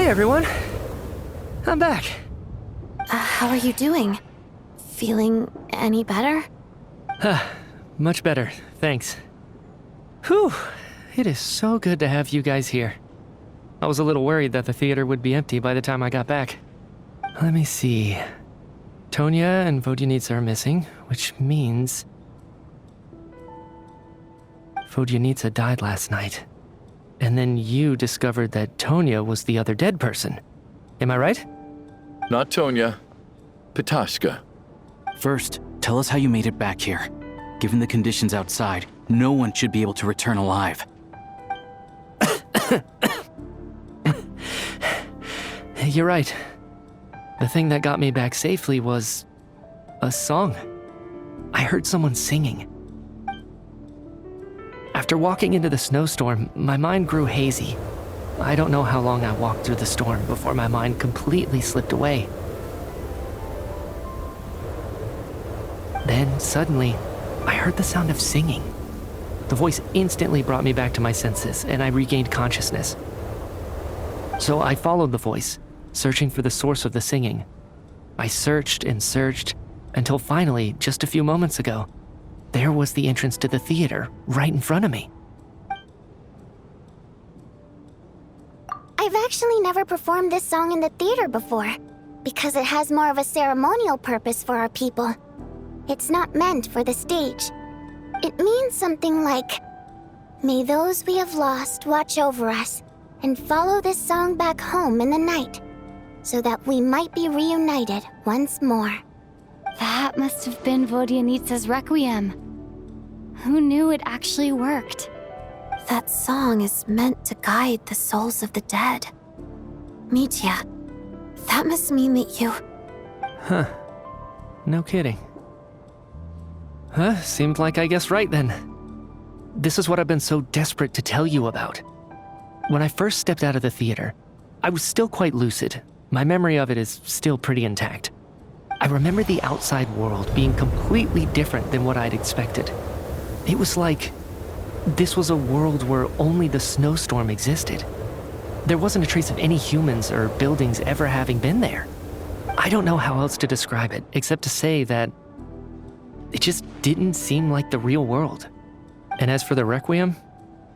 Hey everyone, I'm back. How are you doing? Feeling any better? Much better, thanks. Whew, it is so good to have you guys here. I was a little worried that the theater would be empty by the time I got back. Let me see. Tonya and Vodyanitsa are missing, which means... Vodyanitsa died last night. And then you discovered that Tonya was the other dead person. Am I right? Not Tonya. Pitashka. First, tell us how you made it back here. Given the conditions outside, no one should be able to return alive. You're right. The thing that got me back safely was... a song. I heard someone singing. After walking into the snowstorm, my mind grew hazy. I don't know how long I walked through the storm before my mind completely slipped away. Then, suddenly, I heard the sound of singing. The voice instantly brought me back to my senses, and I regained consciousness. So I followed the voice, searching for the source of the singing. I searched and searched, until finally, just a few moments ago, there was the entrance to the theater, right in front of me. I've actually never performed this song in the theater before, because it has more of a ceremonial purpose for our people. It's not meant for the stage. It means something like, "May those we have lost watch over us, and follow this song back home in the night, so that we might be reunited once more." That must have been Vodyanitsa's Requiem. Who knew it actually worked? That song is meant to guide the souls of the dead. Mitya, that must mean that you... Huh. No kidding. Seemed like I guessed right then. This is what I've been so desperate to tell you about. When I first stepped out of the theater, I was still quite lucid. My memory of it is still pretty intact. I remember the outside world being completely different than what I'd expected. It was like this was a world where only the snowstorm existed. There wasn't a trace of any humans or buildings ever having been there. I don't know how else to describe it, except to say that it just didn't seem like the real world. And as for the Requiem,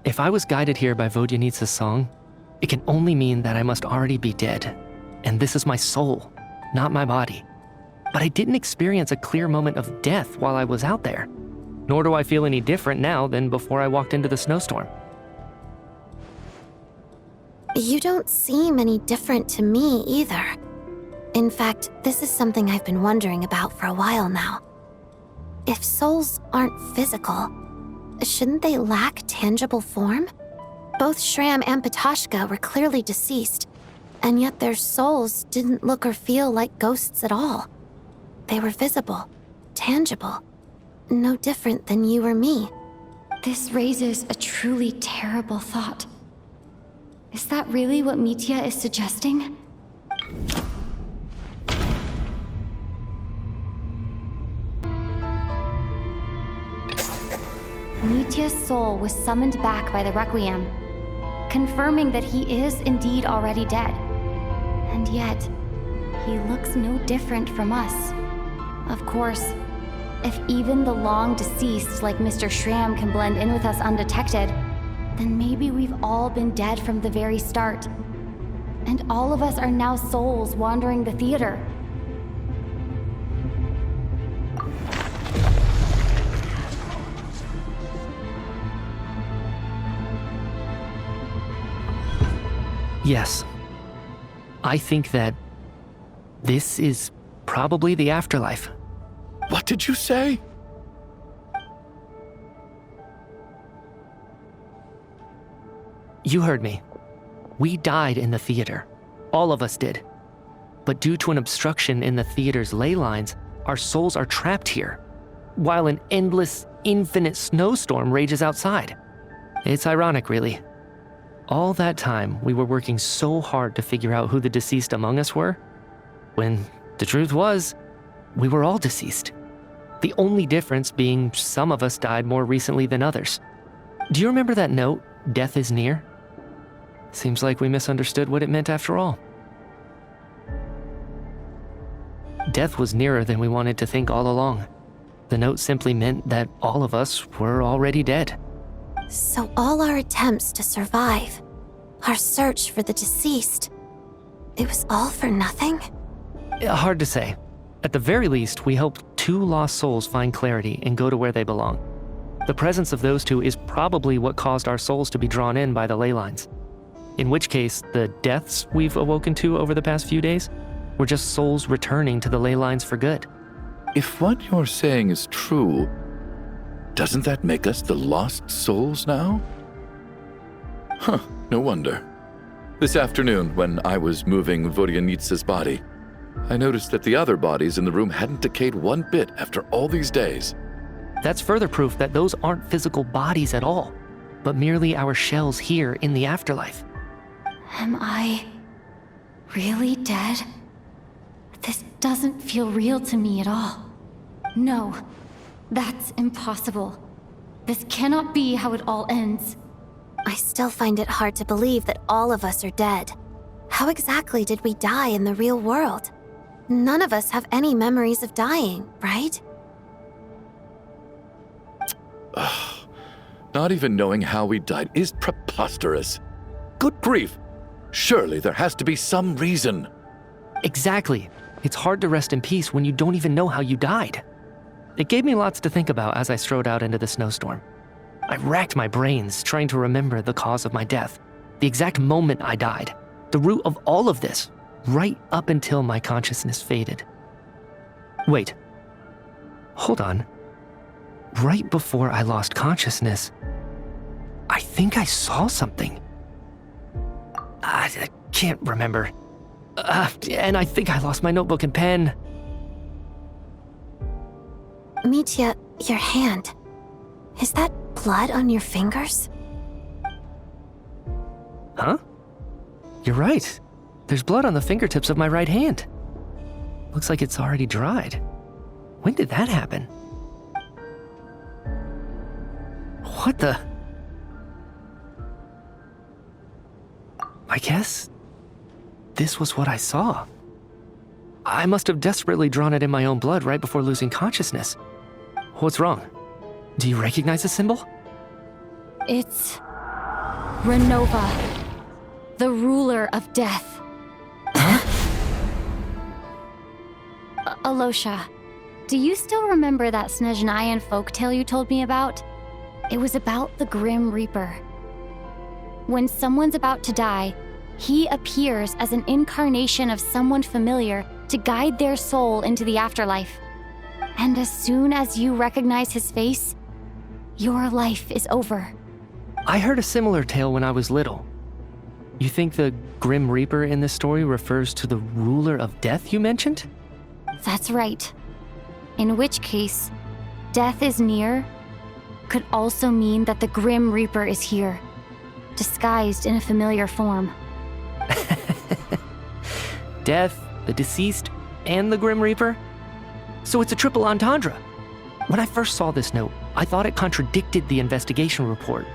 if I was guided here by Vodyanitsa's song, it can only mean that I must already be dead. And this is my soul, not my body. But I didn't experience a clear moment of death while I was out there. Nor do I feel any different now than before I walked into the snowstorm. You don't seem any different to me either. In fact, this is something I've been wondering about for a while now. If souls aren't physical, shouldn't they lack tangible form? Both Shram and Pitashka were clearly deceased, and yet their souls didn't look or feel like ghosts at all. They were visible, tangible, no different than you or me. This raises a truly terrible thought. Is that really what Mitya is suggesting? Mitya's soul was summoned back by the Requiem, confirming that he is indeed already dead. And yet, he looks no different from us. Of course, if even the long-deceased like Mr. Shram can blend in with us undetected, then maybe we've all been dead from the very start. And all of us are now souls wandering the theater. Yes. I think that this is probably the afterlife. What did you say? You heard me. We died in the theater. All of us did. But due to an obstruction in the theater's ley lines, our souls are trapped here, while an endless, infinite snowstorm rages outside. It's ironic, really. All that time, we were working so hard to figure out who the deceased among us were, when the truth was, we were all deceased. The only difference being some of us died more recently than others. Do you remember that note, "Death is near"? Seems like we misunderstood what it meant after all. Death was nearer than we wanted to think all along. The note simply meant that all of us were already dead. So all our attempts to survive, our search for the deceased, it was all for nothing? Hard to say. At the very least, we helped 2 lost souls find clarity and go to where they belong. The presence of those 2 is probably what caused our souls to be drawn in by the ley lines. In which case, the deaths we've awoken to over the past few days were just souls returning to the ley lines for good. If what you're saying is true, doesn't that make us the lost souls now? Huh, no wonder. This afternoon, when I was moving Vodyanitsa's body, I noticed that the other bodies in the room hadn't decayed one bit after all these days. That's further proof that those aren't physical bodies at all, but merely our shells here in the afterlife. Am I really dead? This doesn't feel real to me at all. No, that's impossible. This cannot be how it all ends. I still find it hard to believe that all of us are dead. How exactly did we die in the real world? None of us have any memories of dying, right? Not even knowing how we died is preposterous. Good grief! Surely there has to be some reason. Exactly. It's hard to rest in peace when you don't even know how you died. It gave me lots to think about as I strode out into the snowstorm. I racked my brains trying to remember the cause of my death, the exact moment I died, the root of all of this, right up until my consciousness faded. Wait. Hold on. Right before I lost consciousness, I think I saw something. I can't remember. And I think I lost my notebook and pen. Mitya, your hand. Is that blood on your fingers? Huh? You're right. There's blood on the fingertips of my right hand. Looks like it's already dried. When did that happen? What the? I guess this was what I saw. I must have desperately drawn it in my own blood right before losing consciousness. What's wrong? Do you recognize the symbol? It's Renova, the ruler of death. Alosha, do you still remember that Snezhnayan folktale you told me about? It was about the Grim Reaper. When someone's about to die, he appears as an incarnation of someone familiar to guide their soul into the afterlife. And as soon as you recognize his face, your life is over. I heard a similar tale when I was little. You think the Grim Reaper in this story refers to the ruler of death you mentioned? That's right. In which case, death is near could also mean that the Grim Reaper is here, disguised in a familiar form. Death, the deceased, and the Grim Reaper? So it's a triple entendre. When I first saw this note, I thought it contradicted the investigation report.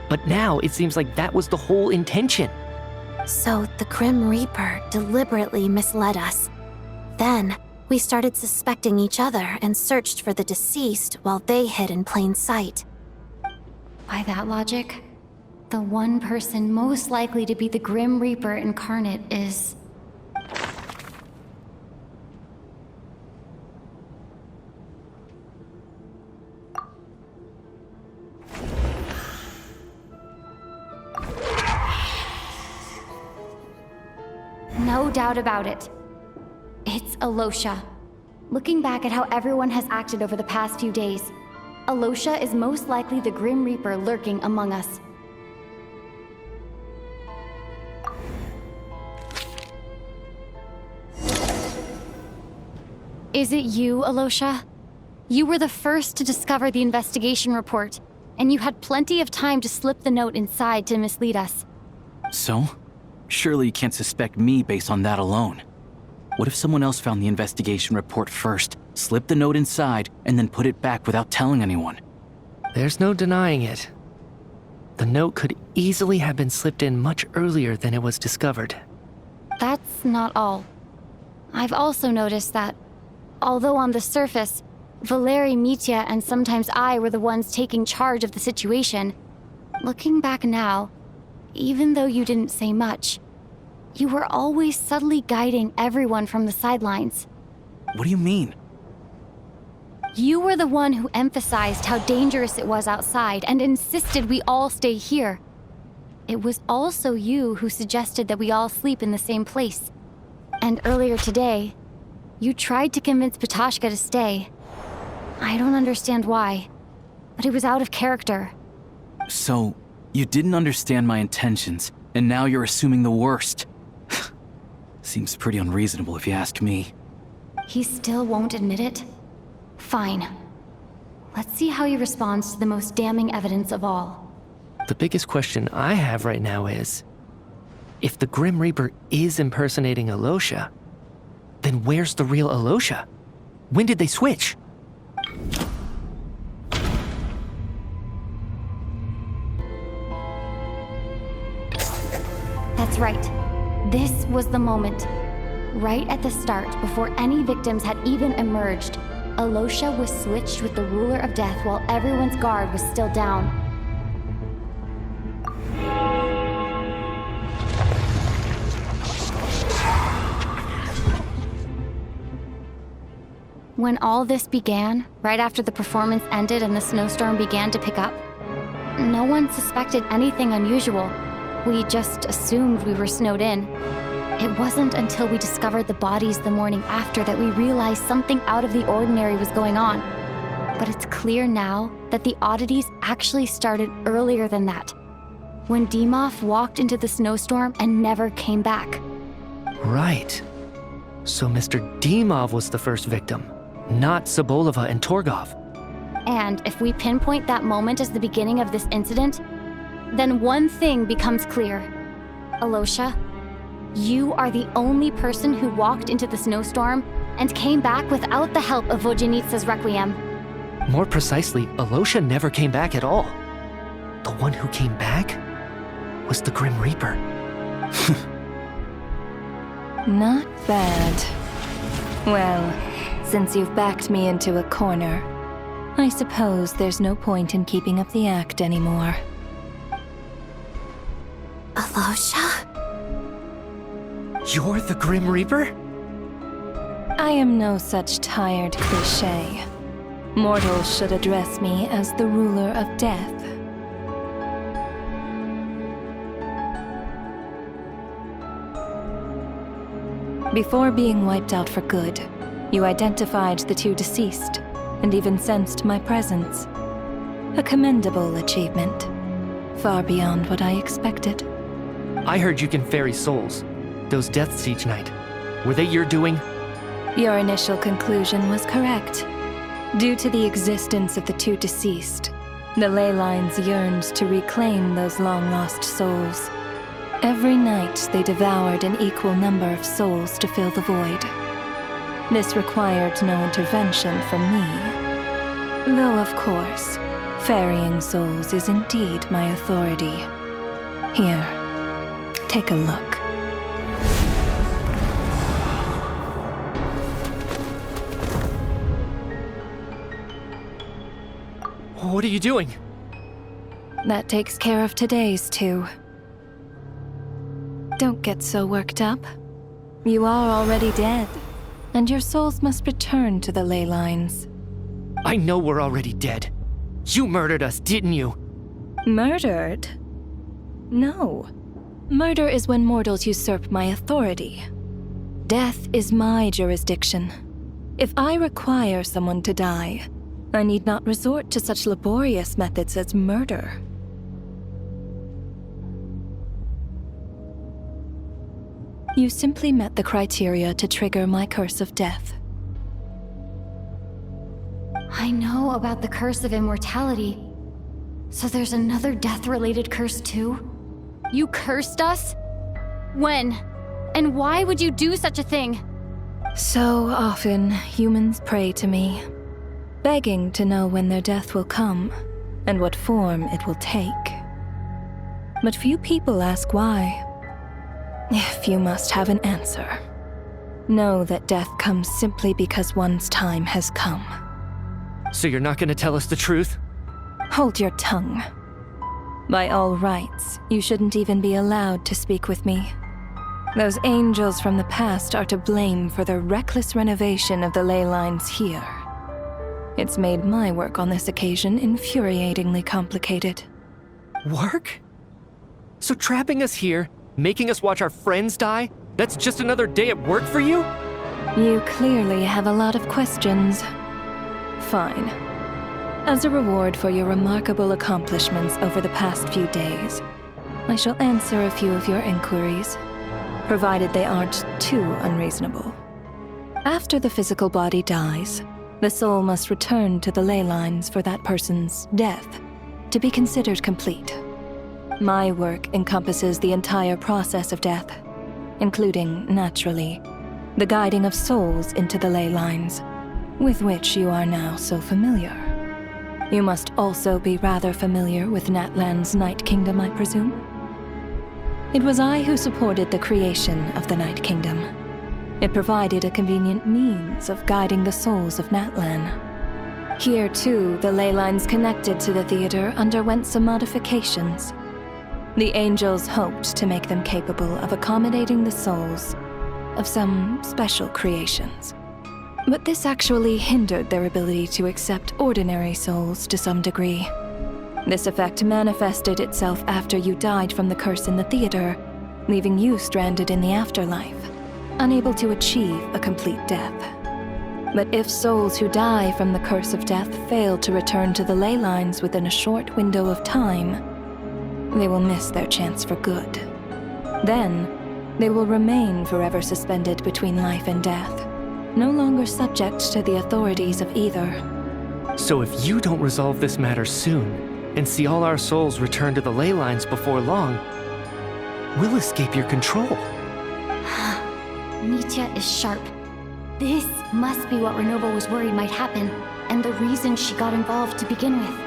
But now it seems like that was the whole intention. So the Grim Reaper deliberately misled us. Then, we started suspecting each other and searched for the deceased while they hid in plain sight. By that logic, the one person most likely to be the Grim Reaper incarnate is... No doubt about it. It's Alosha. Looking back at how everyone has acted over the past few days, Alosha is most likely the Grim Reaper lurking among us. Is it you, Alosha? You were the first to discover the investigation report, and you had plenty of time to slip the note inside to mislead us. So? Surely you can't suspect me based on that alone. What if someone else found the investigation report first, slipped the note inside, and then put it back without telling anyone? There's no denying it. The note could easily have been slipped in much earlier than it was discovered. That's not all. I've also noticed that, although on the surface, Valeri, Mitya, and sometimes I were the ones taking charge of the situation, looking back now, even though you didn't say much, you were always subtly guiding everyone from the sidelines. What do you mean? You were the one who emphasized how dangerous it was outside and insisted we all stay here. It was also you who suggested that we all sleep in the same place. And earlier today, you tried to convince Ptashka to stay. I don't understand why, but it was out of character. So, you didn't understand my intentions, and now you're assuming the worst. Seems pretty unreasonable if you ask me. He still won't admit it? Fine. Let's see how he responds to the most damning evidence of all. The biggest question I have right now is, if the Grim Reaper is impersonating Alosha, then where's the real Alosha? When did they switch? That's right. This was the moment. Right at the start, before any victims had even emerged, Alosha was switched with the Ruler of Death while everyone's guard was still down. When all this began, right after the performance ended and the snowstorm began to pick up, no one suspected anything unusual. We just assumed we were snowed in. It wasn't until we discovered the bodies the morning after that we realized something out of the ordinary was going on. But it's clear now that the oddities actually started earlier than that, when Dimov walked into the snowstorm and never came back. Right. So Mr. Dimov was the first victim, not Sobolova and Torgov. And if we pinpoint that moment as the beginning of this incident, then one thing becomes clear. Alosha, you are the only person who walked into the snowstorm and came back without the help of Vojanitsa's Requiem. More precisely, Alosha never came back at all. The one who came back was the Grim Reaper. Not bad. Well, since you've backed me into a corner, I suppose there's no point in keeping up the act anymore. Alosha? You're the Grim Reaper? I am no such tired cliché. Mortals should address me as the ruler of death. Before being wiped out for good, you identified the two deceased, and even sensed my presence. A commendable achievement, far beyond what I expected. I heard you can ferry souls. Those deaths each night. Were they your doing? Your initial conclusion was correct. Due to the existence of the two deceased, the ley lines yearned to reclaim those long-lost souls. Every night they devoured an equal number of souls to fill the void. This required no intervention from me. Though, of course, ferrying souls is indeed my authority. Here, take a look. What are you doing? That takes care of today's too. Don't get so worked up. You are already dead, and your souls must return to the ley lines. I know we're already dead. You murdered us, didn't you? Murdered? No. Murder is when mortals usurp my authority. Death is my jurisdiction. If I require someone to die, I need not resort to such laborious methods as murder. You simply met the criteria to trigger my curse of death. I know about the curse of immortality. So there's another death-related curse too? You cursed us? When? And why would you do such a thing? So often, humans pray to me, begging to know when their death will come, and what form it will take. but few people ask why. If you must have an answer, know that death comes simply because one's time has come. So you're not gonna tell us the truth? Hold your tongue. By all rights, you shouldn't even be allowed to speak with me. Those angels from the past are to blame for the reckless renovation of the ley lines here. It's made my work on this occasion infuriatingly complicated. Work? So trapping us here, making us watch our friends die, that's just another day at work for you? You clearly have a lot of questions. Fine. As a reward for your remarkable accomplishments over the past few days, I shall answer a few of your inquiries, provided they aren't too unreasonable. After the physical body dies, the soul must return to the ley lines for that person's death to be considered complete. My work encompasses the entire process of death, including, naturally, the guiding of souls into the ley lines, with which you are now so familiar. You must also be rather familiar with Natlan's Night Kingdom, I presume? It was I who supported the creation of the Night Kingdom. It provided a convenient means of guiding the souls of Natlan. Here, too, the ley lines connected to the theater underwent some modifications. The angels hoped to make them capable of accommodating the souls of some special creations. But this actually hindered their ability to accept ordinary souls to some degree. This effect manifested itself after you died from the curse in the theater, leaving you stranded in the afterlife, unable to achieve a complete death. But if souls who die from the curse of death fail to return to the ley lines within a short window of time, they will miss their chance for good. Then, they will remain forever suspended between life and death, no longer subject to the authorities of either. So if you don't resolve this matter soon, and see all our souls return to the ley lines before long, we'll escape your control. Mitya is sharp. This must be what Renova was worried might happen, and the reason she got involved to begin with.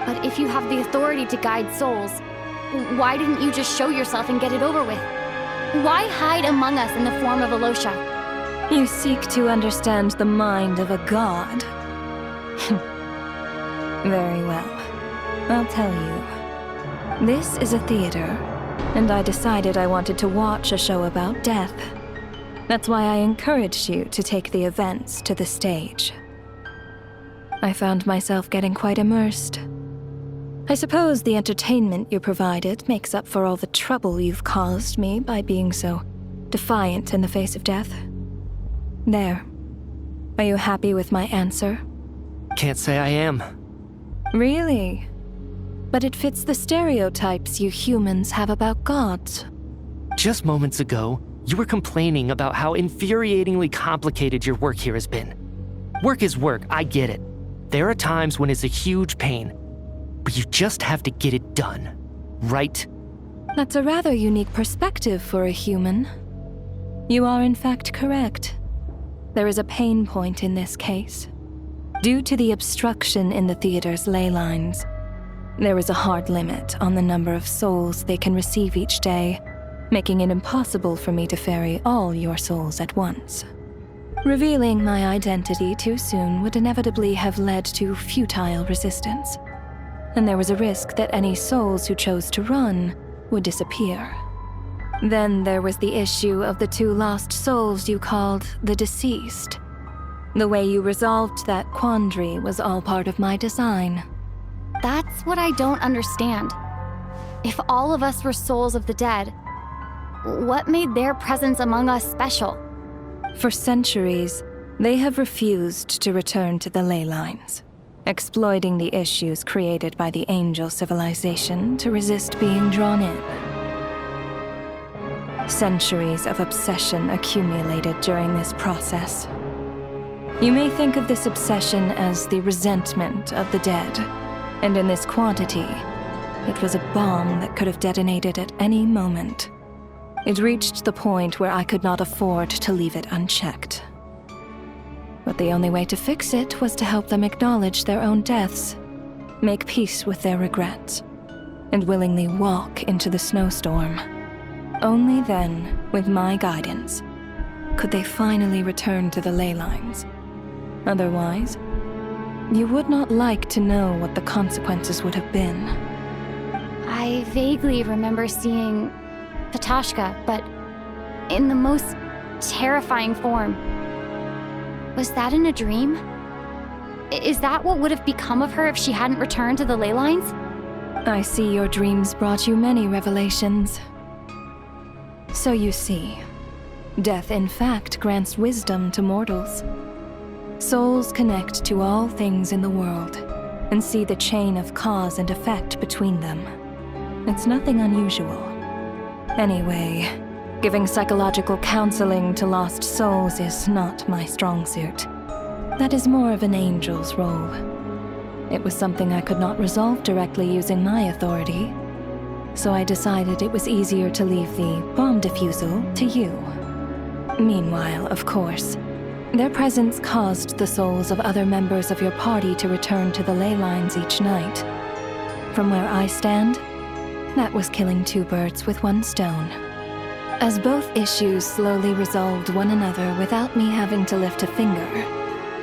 But if you have the authority to guide souls, why didn't you just show yourself and get it over with? Why hide among us in the form of Alosha? You seek to understand the mind of a god. Very well. I'll tell you. This is a theater, and I decided I wanted to watch a show about death. That's why I encouraged you to take the events to the stage. I found myself getting quite immersed. I suppose the entertainment you provided makes up for all the trouble you've caused me by being so defiant in the face of death. There. Are you happy with my answer? Can't say I am. Really? But it fits the stereotypes you humans have about gods. Just moments ago, you were complaining about how infuriatingly complicated your work here has been. Work is work, I get it. There are times when it's a huge pain, but you just have to get it done, right? That's a rather unique perspective for a human. You are in fact correct. There is a pain point in this case. Due to the obstruction in the theater's ley lines, there is a hard limit on the number of souls they can receive each day, making it impossible for me to ferry all your souls at once. Revealing my identity too soon would inevitably have led to futile resistance, and there was a risk that any souls who chose to run would disappear. Then there was the issue of the 2 lost souls you called the deceased. The way you resolved that quandary was all part of my design. That's what I don't understand. If all of us were souls of the dead, what made their presence among us special? For centuries, they have refused to return to the ley lines, exploiting the issues created by the angel civilization to resist being drawn in. Centuries of obsession accumulated during this process. You may think of this obsession as the resentment of the dead, and in this quantity, it was a bomb that could have detonated at any moment. It reached the point where I could not afford to leave it unchecked. But the only way to fix it was to help them acknowledge their own deaths, make peace with their regrets. and willingly walk into the snowstorm. Only then, with my guidance, could they finally return to the ley lines. Otherwise, you would not like to know what the consequences would have been. I vaguely remember seeing Patashka, but in the most terrifying form. Was that in a dream? Is that what would have become of her if she hadn't returned to the ley lines? I see your dreams brought you many revelations. So you see, death in fact grants wisdom to mortals. Souls connect to all things in the world and see the chain of cause and effect between them. It's nothing unusual. Anyway, giving psychological counseling to lost souls is not my strong suit. That is more of an angel's role. It was something I could not resolve directly using my authority, so I decided it was easier to leave the bomb defusal to you. Meanwhile, of course, their presence caused the souls of other members of your party to return to the ley lines each night. From where I stand, that was killing two birds with one stone. As both issues slowly resolved one another without me having to lift a finger,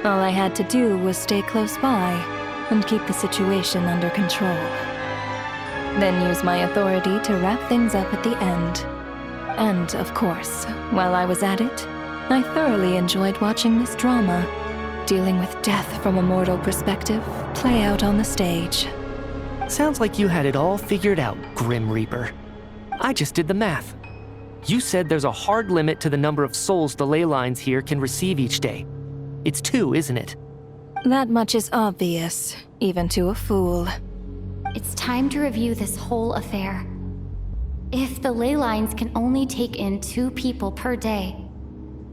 all I had to do was stay close by and keep the situation under control. Then use my authority to wrap things up at the end. And, of course, while I was at it, I thoroughly enjoyed watching this drama, dealing with death from a mortal perspective, play out on the stage. Sounds like you had it all figured out, Grim Reaper. I just did the math. You said there's a hard limit to the number of souls the ley lines here can receive each day. It's 2, isn't it? That much is obvious, even to a fool. It's time to review this whole affair. If the ley lines can only take in 2 people per day,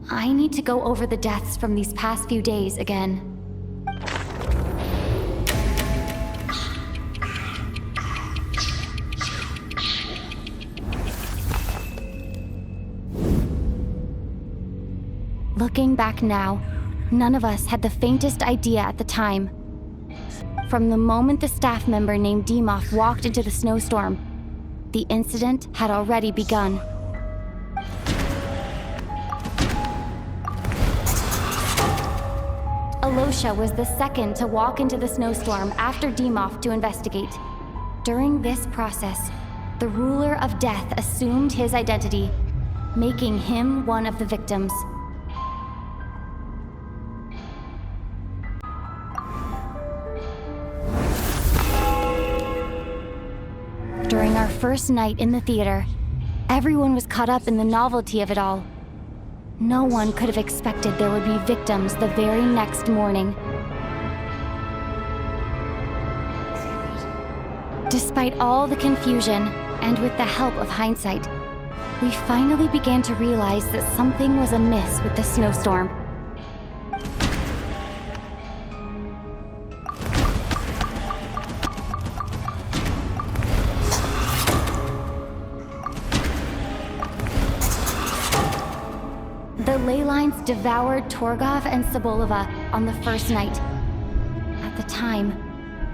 I need to go over the deaths from these past few days again. Looking back now, none of us had the faintest idea at the time. From the moment the staff member named Demoff walked into the snowstorm, the incident had already begun. Alosha was the second to walk into the snowstorm after Demoff to investigate. During this process, the ruler of death assumed his identity, making him one of the victims. During our first night in the theater, everyone was caught up in the novelty of it all. No one could have expected there would be victims the very next morning. Despite all the confusion, and with the help of hindsight, we finally began to realize that something was amiss with the snowstorm. The ley lines devoured Torgov and Sobolova on the first night. At the time,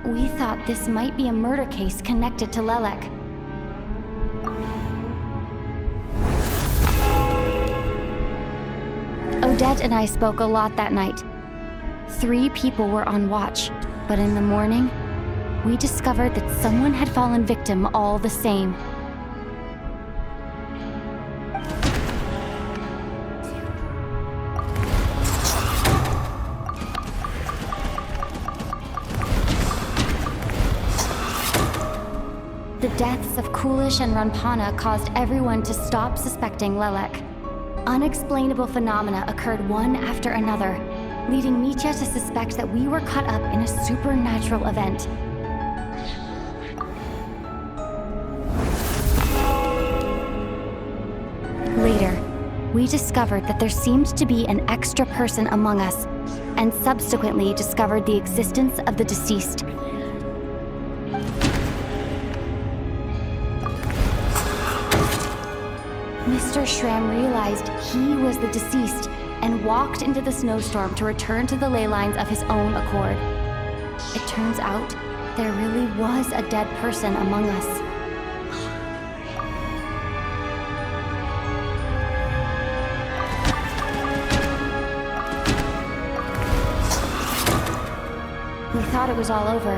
we thought this might be a murder case connected to Lelek. Odette and I spoke a lot that night. 3 people were on watch, but in the morning, we discovered that someone had fallen victim all the same. The deaths of Kulish and Ranpana caused everyone to stop suspecting Lelek. Unexplainable phenomena occurred one after another, leading Mitya to suspect that we were caught up in a supernatural event. Later, we discovered that there seemed to be an extra person among us, and subsequently discovered the existence of the deceased. Mr. Schramm realized he was the deceased and walked into the snowstorm to return to the ley lines of his own accord. It turns out there really was a dead person among us. thought it was all over,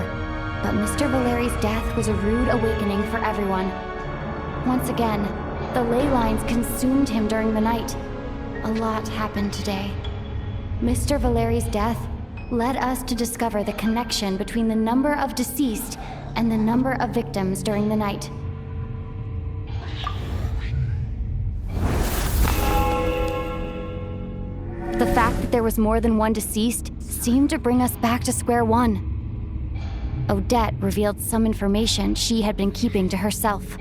but Mr. Valeri's death was a rude awakening for everyone. Once again, the ley lines consumed him during the night. A lot happened today. Mr. Valeri's death led us to discover the connection between the number of deceased and the number of victims during the night. The fact that there was more than one deceased seemed to bring us back to square one. Odette revealed some information she had been keeping to herself.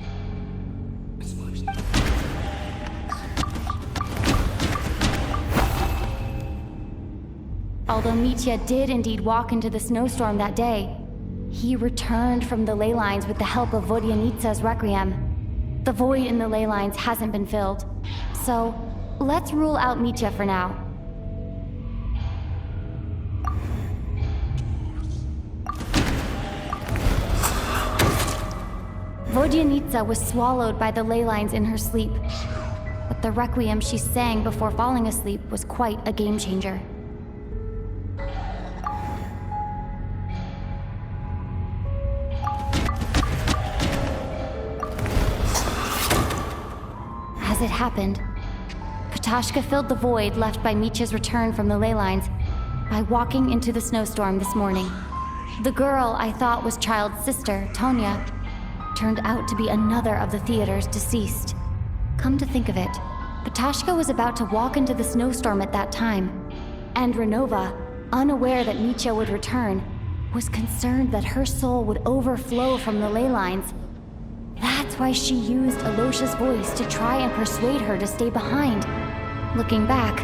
Although Mitya did indeed walk into the snowstorm that day, he returned from the ley lines with the help of Vodyanitsa's requiem. The void in the ley lines hasn't been filled, so let's rule out Mitya for now. Vodyanitsa was swallowed by the ley lines in her sleep, but the requiem she sang before falling asleep was quite a game changer. As it happened, Katashka filled the void left by Mitya's return from the ley lines by walking into the snowstorm this morning. The girl I thought was Child's sister, Tonya, turned out to be another of the theater's deceased. Come to think of it, Katashka was about to walk into the snowstorm at that time, and Renova, unaware that Mitya would return, was concerned that her soul would overflow from the ley lines. That's why she used Alosha's voice to try and persuade her to stay behind. Looking back,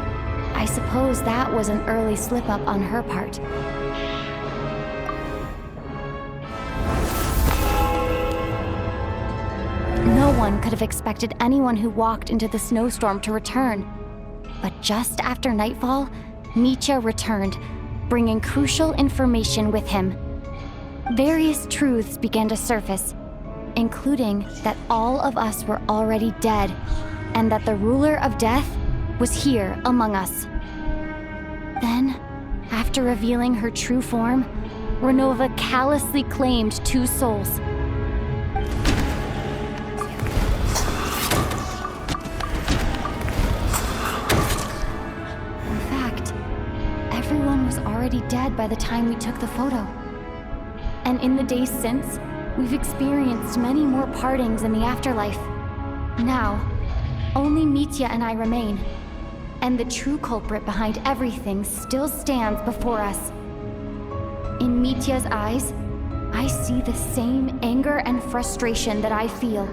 I suppose that was an early slip-up on her part. No one could have expected anyone who walked into the snowstorm to return. But just after nightfall, Mitya returned, bringing crucial information with him. Various truths began to surface, including that all of us were already dead, and that the ruler of death was here among us. Then, after revealing her true form, Renova callously claimed 2 souls. In fact, everyone was already dead by the time we took the photo. And in the days since, we've experienced many more partings in the afterlife. Now, only Mitya and I remain, and the true culprit behind everything still stands before us. In Mitya's eyes, I see the same anger and frustration that I feel.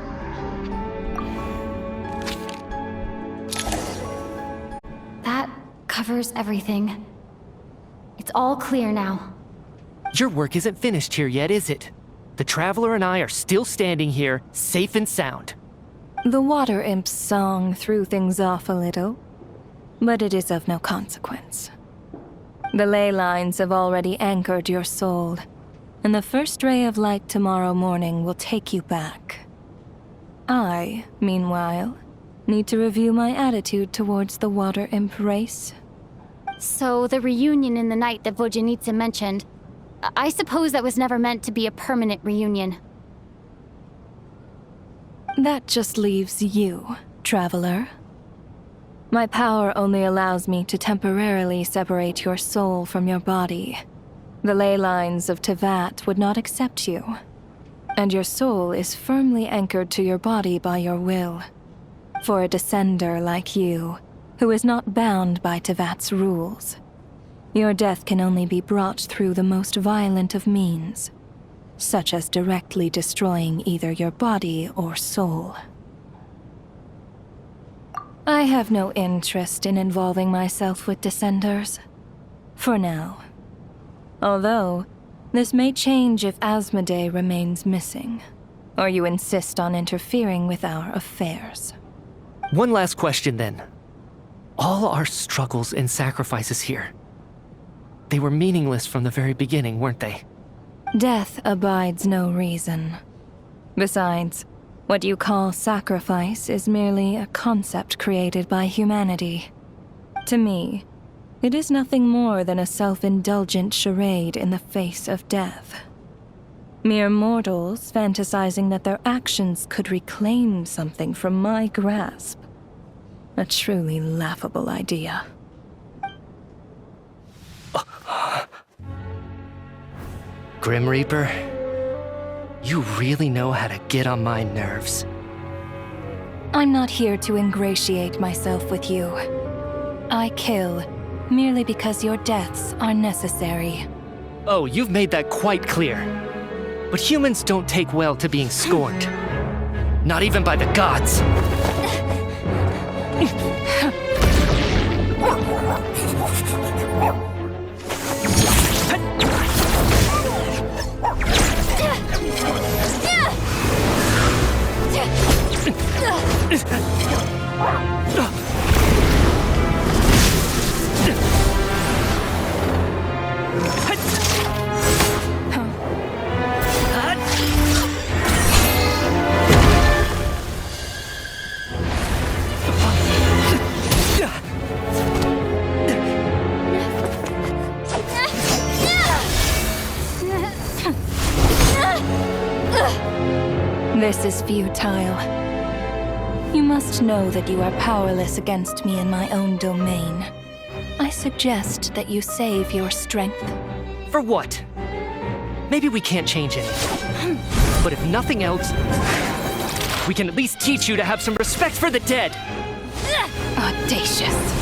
That covers everything. It's all clear now. Your work isn't finished here yet, is it? The Traveler and I are still standing here, safe and sound. The Water Imp's song threw things off a little, but it is of no consequence. The ley lines have already anchored your soul, and the first ray of light tomorrow morning will take you back. I, meanwhile, need to review my attitude towards the Water Imp race. So the reunion in the night that Vodyanitsa mentioned, I suppose that was never meant to be a permanent reunion. That just leaves you, Traveler. My power only allows me to temporarily separate your soul from your body. The ley lines of Tevat would not accept you, and your soul is firmly anchored to your body by your will. For a descender like you, who is not bound by Tevat's rules, your death can only be brought through the most violent of means, such as directly destroying either your body or soul. I have no interest in involving myself with Descenders, for now. Although, this may change if Asmodee remains missing, or you insist on interfering with our affairs. One last question then. All our struggles and sacrifices here, they were meaningless from the very beginning, weren't they? Death abides no reason. Besides, what you call sacrifice is merely a concept created by humanity. To me, It is nothing more than a self-indulgent charade in the face of death. Mere mortals fantasizing that their actions could reclaim something from my grasp. A truly laughable idea. Grim Reaper, you really know how to get on my nerves. I'm not here to ingratiate myself with you. I kill merely because your deaths are necessary. Oh, you've made that quite clear. But humans don't take well to being scorned. Not even by the gods. This is futile. You must know that you are powerless against me in my own domain. I suggest that you save your strength. For what? Maybe we can't change anything. But if nothing else, we can at least teach you to have some respect for the dead. Audacious.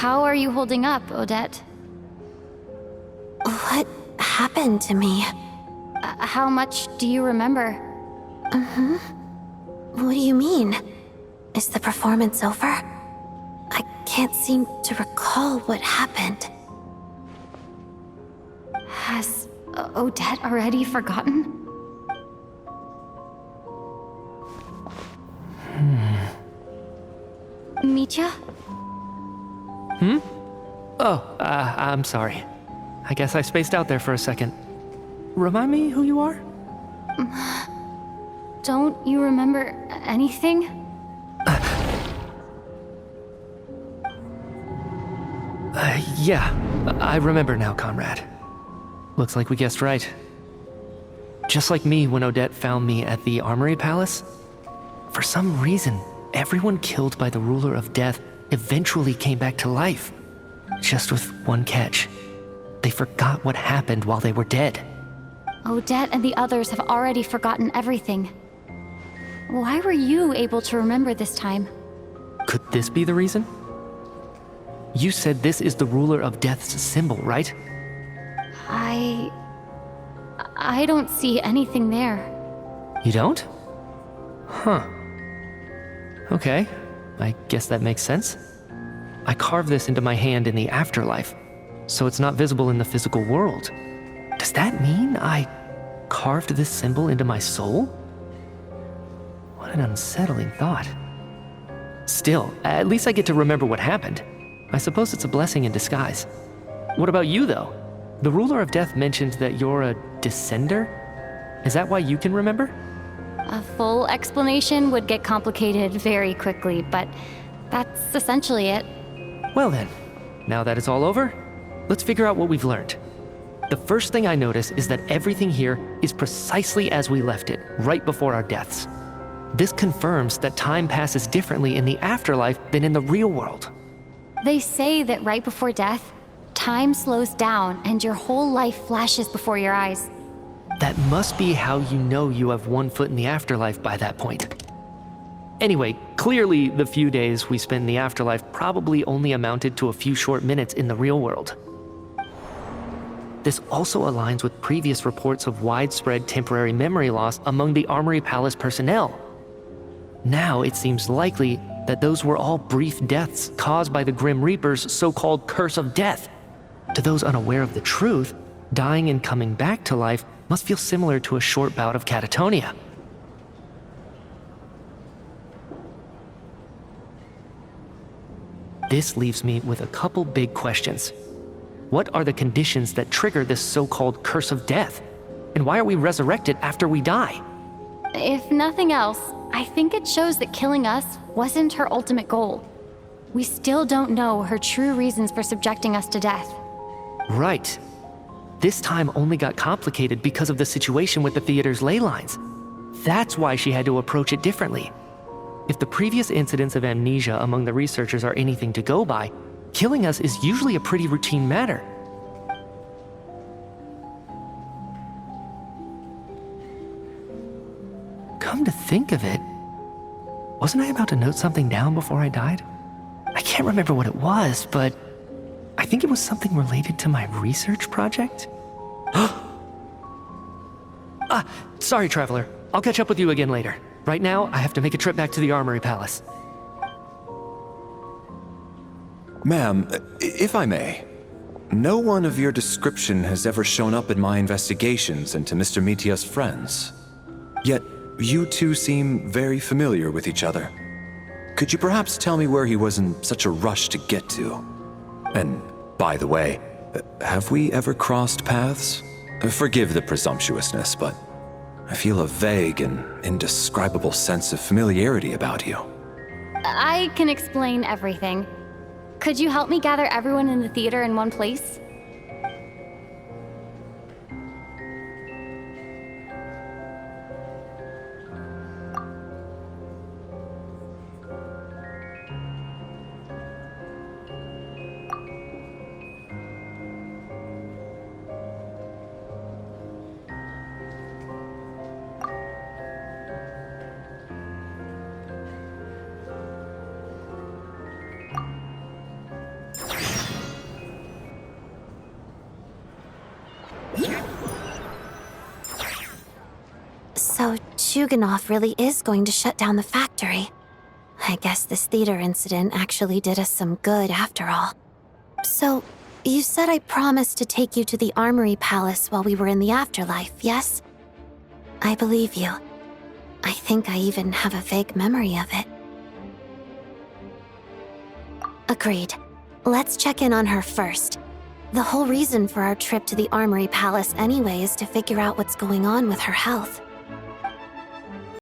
How are you holding up, Odette? What happened to me? How much do you remember? What do you mean? Is the performance over? I can't seem to recall what happened. Has Odette already forgotten? Mitya? Oh, I'm sorry. I guess I spaced out there for a second. Remind me who you are? Don't you remember anything? Yeah, I remember now, comrade. Looks like we guessed right. Just like me when Odette found me at the Armory Palace. For some reason, everyone killed by the Ruler of Death eventually came back to life. Just with one catch. They forgot what happened while they were dead. Odette and the others have already forgotten everything. Why were you able to remember this time? Could this be the reason? You said this is the Ruler of Death's symbol, right? I don't see anything there. You don't? Huh. Okay, I guess that makes sense. I carved this into my hand in the afterlife, so it's not visible in the physical world. Does that mean I carved this symbol into my soul? What an unsettling thought. Still, at least I get to remember what happened. I suppose it's a blessing in disguise. What about you, though? The ruler of death mentioned that you're a descender? Is that why you can remember? A full explanation would get complicated very quickly, but that's essentially it. Well then, now that it's all over, let's figure out what we've learned. The first thing I notice is that everything here is precisely as we left it, right before our deaths. This confirms that time passes differently in the afterlife than in the real world. They say that right before death, time slows down and your whole life flashes before your eyes. That must be how you know you have one foot in the afterlife by that point. Anyway, clearly the few days we spent in the afterlife probably only amounted to a few short minutes in the real world. This also aligns with previous reports of widespread temporary memory loss among the Armory Palace personnel. Now it seems likely that those were all brief deaths caused by the Grim Reaper's so-called curse of death. To those unaware of the truth, dying and coming back to life must feel similar to a short bout of catatonia. This leaves me with a couple big questions. What are the conditions that trigger this so-called curse of death? And why are we resurrected after we die? If nothing else, I think it shows that killing us wasn't her ultimate goal. We still don't know her true reasons for subjecting us to death. Right. This time only got complicated because of the situation with the theater's ley lines. That's why she had to approach it differently. If the previous incidents of amnesia among the researchers are anything to go by, killing us is usually a pretty routine matter. Come to think of it, wasn't I about to note something down before I died? I can't remember what it was, but I think it was something related to my research project. Sorry, Traveler. I'll catch up with you again later. Right now, I have to make a trip back to the Armory Palace. Ma'am, if I may, no one of your description has ever shown up in my investigations into Mr. Mitia's friends. Yet, you two seem very familiar with each other. Could you perhaps tell me where he was in such a rush to get to? And, by the way, have we ever crossed paths? Forgive the presumptuousness, but I feel a vague and indescribable sense of familiarity about you. I can explain everything. Could you help me gather everyone in the theater in one place? So Chuganov really is going to shut down the factory. I guess this theater incident actually did us some good after all. So, you said I promised to take you to the Armory Palace while we were in the afterlife, yes? I believe you. I think I even have a vague memory of it. Agreed. Let's check in on her first. The whole reason for our trip to the Armory Palace anyway is to figure out what's going on with her health.